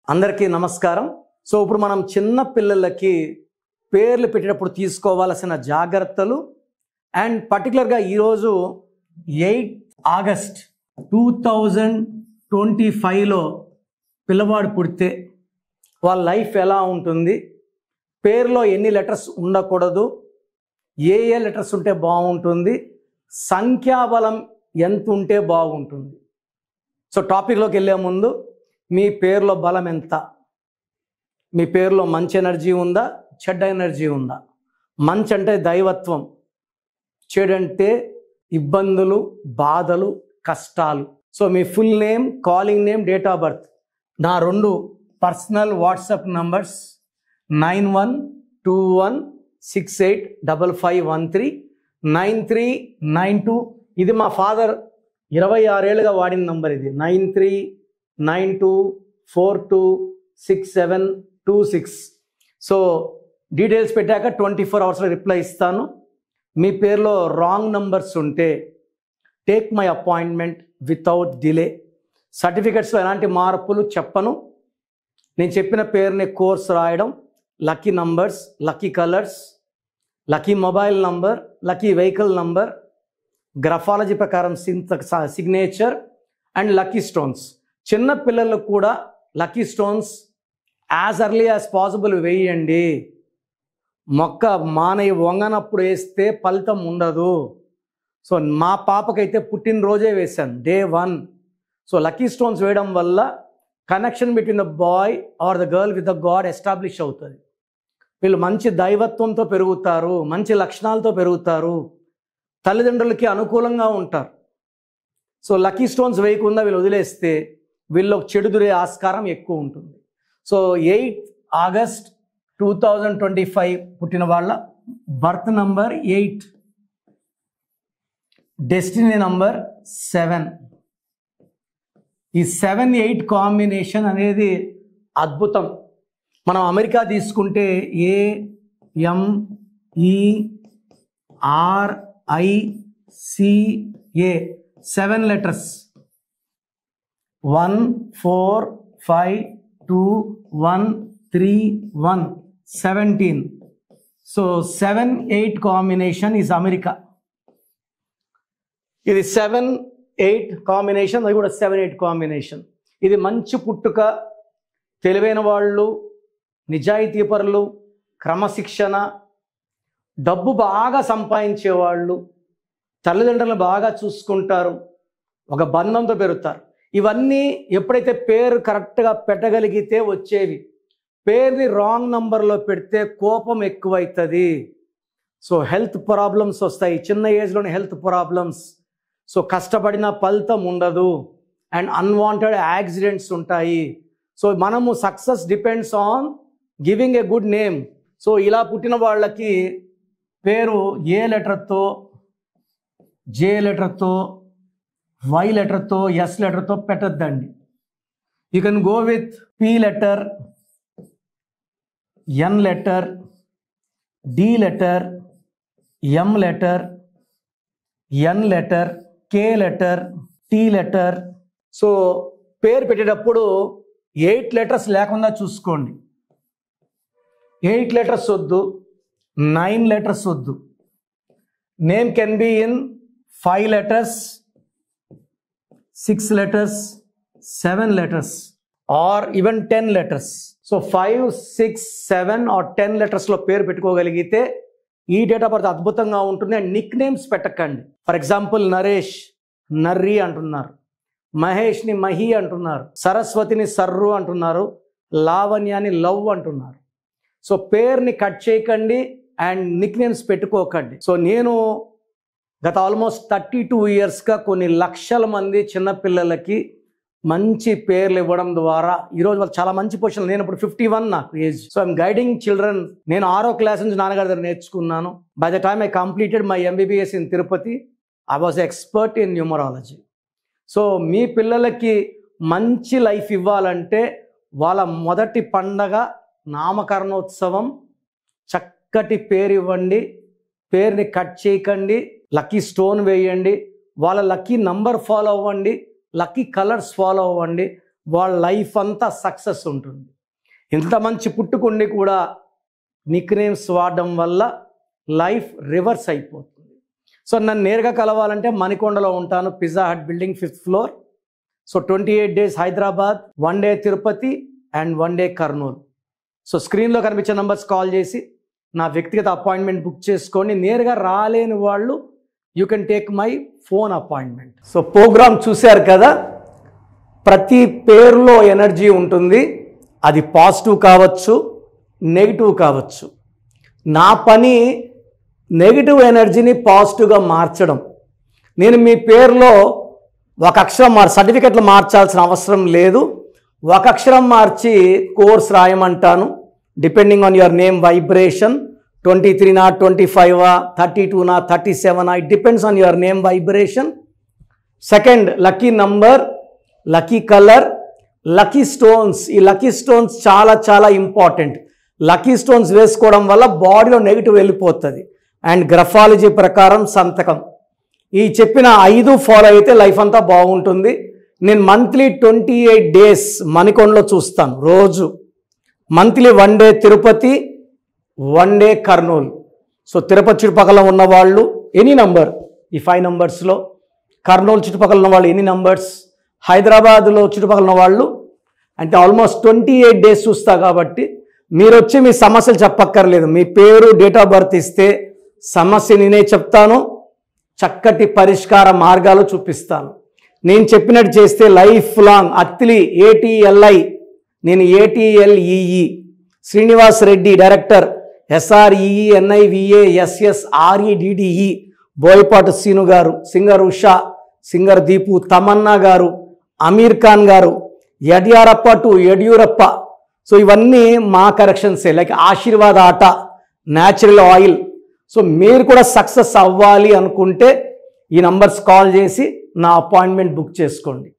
అందరికీ నమస్కారం. సో ఇప్పుడు మనం చిన్న పిల్లలకి పేర్లు పెట్టేటప్పుడు తీసుకోవాల్సిన జాగ్రత్తలు అండ్ పర్టికులర్గా ఈరోజు 8 ఆగస్ట్ 2025లో పిల్లవాడు పుడితే వాళ్ళ లైఫ్ ఎలా ఉంటుంది, పేరులో ఎన్ని లెటర్స్ ఉండకూడదు, ఏ లెటర్స్ ఉంటే బాగుంటుంది, సంఖ్యాబలం ఎంత ఉంటే బాగుంటుంది. సో టాపిక్లోకి వెళ్ళే ముందు మీ పేరులో బలం ఎంత, మీ పేరులో మంచి ఎనర్జీ ఉందా, చెడ్డ ఎనర్జీ ఉందా? మంచి అంటే దైవత్వం, చెడు అంటే ఇబ్బందులు, బాధలు, కష్టాలు. So me full name, calling name, date of birth, నా 2 పర్సనల్ వాట్సాప్ నంబర్స్ 9121685513 9392. ఇది మా ఫాదర్ 26 ఏళ్ళుగా వాడిన నంబర్. ఇది 9392426726. సో డీటెయిల్స్ పెట్టాక 24 అవర్స్లో రిప్లై ఇస్తాను. మీ పేరులో రాంగ్ నంబర్స్ ఉంటే take my appointment without delay. సర్టిఫికెట్స్లో ఎలాంటి మార్పులు చెప్పను. నేను చెప్పిన పేరుని కోర్స్ రాయడం, lucky numbers, lucky colours, lucky mobile number, lucky vehicle number, graphology ప్రకారం సిగ్నేచర్ అండ్ లక్కీ స్టోన్స్. చిన్న పిల్లలకు కూడా lucky stones as early as possible వేయండి. మొక్క మానయ్య వంగనప్పుడు వేస్తే ఫలితం ఉండదు. సో మా పాపకైతే పుట్టినరోజే వేశాను, డే 1. సో లక్కీ స్టోన్స్ వేయడం వల్ల connection between the boy or the girl with the god establish అవుతుంది. వీళ్ళు మంచి దైవత్వంతో పెరుగుతారు, మంచి లక్షణాలతో పెరుగుతారు, తల్లిదండ్రులకి అనుకూలంగా ఉంటారు. సో లక్కీ స్టోన్స్ వేయకుండా వీళ్ళు వదిలేస్తే వీళ్ళు చెడుదురే ఆస్కారం ఎక్కువ ఉంటుంది. సో 8 ఆగస్ట్ 2025 పుట్టిన వాళ్ళ బర్త్ నంబర్ 8, డెస్టినీ నంబర్ 7. ఈ 7-8 కాంబినేషన్ అనేది అద్భుతం. మనం అమెరికా తీసుకుంటే AMERICA 7 letters, 14521131 17. So 7-8 combination is America. ఇది 7-8 కాంబినేషన్, అది కూడా 7-8 కాంబినేషన్. ఇది మంచి పుట్టుక, తెలివైన వాళ్ళు, నిజాయితీపరులు, క్రమశిక్షణ, డబ్బు బాగా సంపాదించేవాళ్ళు, తల్లిదండ్రులను బాగా చూసుకుంటారు, ఒక బంధంతో పెరుగుతారు. ఇవన్నీ ఎప్పుడైతే పేరు కరెక్ట్గా పెట్టగలిగితే వచ్చేవి. పేరుని రాంగ్ నంబర్లో పెడితే కోపం ఎక్కువవుతుంది. సో హెల్త్ ప్రాబ్లమ్స్ వస్తాయి, చిన్న ఏజ్లోనే హెల్త్ ప్రాబ్లమ్స్. సో కష్టపడిన ఫలితం ఉండదు అండ్ అన్వాంటెడ్ యాక్సిడెంట్స్ ఉంటాయి. సో మనము success depends on giving a good name. So ఇలా పుట్టిన వాళ్ళకి పేరు ఏ లెటర్తో, జే లెటర్తో, వై లెటర్తో, ఎస్ లెటర్తో పెట్టద్దండి. You can go with P letter, N letter, D letter, M letter, N letter, K letter, T letter. So పేరు పెట్టేటప్పుడు 8 లెటర్స్ లేకుండా చూసుకోండి. 8 లెటర్స్ వద్దు, 9 లెటర్స్ వద్దు. Name can be in 5 letters, 6 letters, 7 letters, or even 10 letters. So 5, 6, 7 or 10 letters లో పేరు పెట్టుకోగలిగితే ఈ date of birth అద్భుతంగా ఉంటుంది. అండ్ నిక్ నేమ్స్ పెట్టకండి. ఫర్ ఎగ్జాంపుల్ నరేష్, నర్రి అంటున్నారు, మహేష్ని మహి అంటున్నారు, సరస్వతిని సర్రు అంటున్నారు, లావణ్యాన్ని లవ్ అంటున్నారు. సో పేరుని కట్ చేయకండి అండ్ నిక్ నేమ్స్ పెట్టుకోకండి. సో నేను గత ఆల్మోస్ట్ 32 ఇయర్స్గా కొన్ని లక్షల మంది చిన్నపిల్లలకి మంచి పేర్లు ఇవ్వడం ద్వారా ఈరోజు వాళ్ళు చాలా మంచి పొజిషన్. నేను ఇప్పుడు 51 నాకు age. So I'm guiding children. నేను 6వ క్లాస్ నుంచి నాన్నగారి దగ్గర నేర్చుకున్నాను. By the time I completed my MBBS in Tirupati, I was expert in numerology. So మీ పిల్లలకి మంచి లైఫ్ ఇవ్వాలంటే వాళ్ళ మొదటి పండగ నామకరణోత్సవం, చక్కటి పేరు ఇవ్వండి, పేరుని కట్ చేయకండి, లక్కీ స్టోన్ వేయండి, వాళ్ళ లక్కీ నంబర్ ఫాలో అవ్వండి, లక్కీ కలర్స్ ఫాలో అవ్వండి. వాళ్ళ లైఫ్ అంతా సక్సెస్ ఉంటుంది. ఇంత మంచి పుట్టుకుండి కూడా నిక్ నేమ్స్ వాడడం వల్ల లైఫ్ రివర్స్ అయిపోతుంది. సో నన్ను నేరుగా కలవాలంటే మణికొండలో ఉంటాను, Pizza Hut building 5th floor. So 28 days Hyderabad, 1 day Tirupati and 1 day Kurnool. So స్క్రీన్లో కనిపించే నంబర్స్ కాల్ చేసి నా వ్యక్తిగత అపాయింట్మెంట్ బుక్ చేసుకొని, నేరుగా రాలేని వాళ్ళు you can take my phone appointment. So programme చూశారు కదా, ప్రతి పేరులో ఎనర్జీ ఉంటుంది. అది పాజిటివ్ కావచ్చు, నెగిటివ్ కావచ్చు. నా పని నెగిటివ్ ఎనర్జీని పాజిటివ్గా మార్చడం. నేను మీ పేరులో ఒక అక్షరం సర్టిఫికెట్లు మార్చాల్సిన అవసరం లేదు. ఒక అక్షరం మార్చి కోర్స్ రాయమంటాను. Depending on your name vibration, 23 25 32 37, it depends on your name vibration. Second, lucky number, lucky colour, lucky stones. ఈ లక్కీ స్టోన్స్ చాలా చాలా ఇంపార్టెంట్. లక్కీ స్టోన్స్ వేసుకోవడం వల్ల బాడీలో నెగిటివ్ వెళ్ళిపోతుంది. అండ్ గ్రఫాలజీ ప్రకారం సంతకం. ఈ చెప్పిన 5 ఫాలో అయితే లైఫ్ అంతా బాగుంటుంది. నేను మంత్లీ 28 days మణికొండలో చూస్తాను రోజు. Monthly 1 day Tirupati, 1 day Kurnool. So Tirupati చుట్టుపక్కల ఉన్నవాళ్ళు ఎనీ నంబర్, ఈ 5 numbers-లో, కర్నూలు చుట్టుపక్కల ఉన్న వాళ్ళు ఎనీ నంబర్స్, హైదరాబాద్లో చుట్టుపక్కల ఉన్న వాళ్ళు అంటే ఆల్మోస్ట్ 28 days చూస్తా. కాబట్టి మీరు వచ్చి మీ సమస్యలు చెప్పక్కర్లేదు. మీ పేరు, డేట్ ఆఫ్ బర్త్ ఇస్తే సమస్య నేనే చెప్తాను, చక్కటి పరిష్కార మార్గాలు చూపిస్తాను. నేను చెప్పినట్టు చేస్తే లైఫ్ లాంగ్. అత్తిలి ATLI, నేను ATLEE, Srinivas Reddy director, SREENIVASSREDDE, Boyapati Seenu garu, singer Usha, singer Deepu, Tamannaah garu, Aamir Khan గారు, యడ్యారప్ప టు యడ్యూరప్ప. సో ఇవన్నీ మా కరెక్షన్సే. లైక్ ఆశీర్వాద ఆట, న్యాచురల్ ఆయిల్. సో మీరు కూడా సక్సెస్ అవ్వాలి అనుకుంటే ఈ నంబర్స్ కాల్ చేసి నా అపాయింట్మెంట్ బుక్ చేసుకోండి.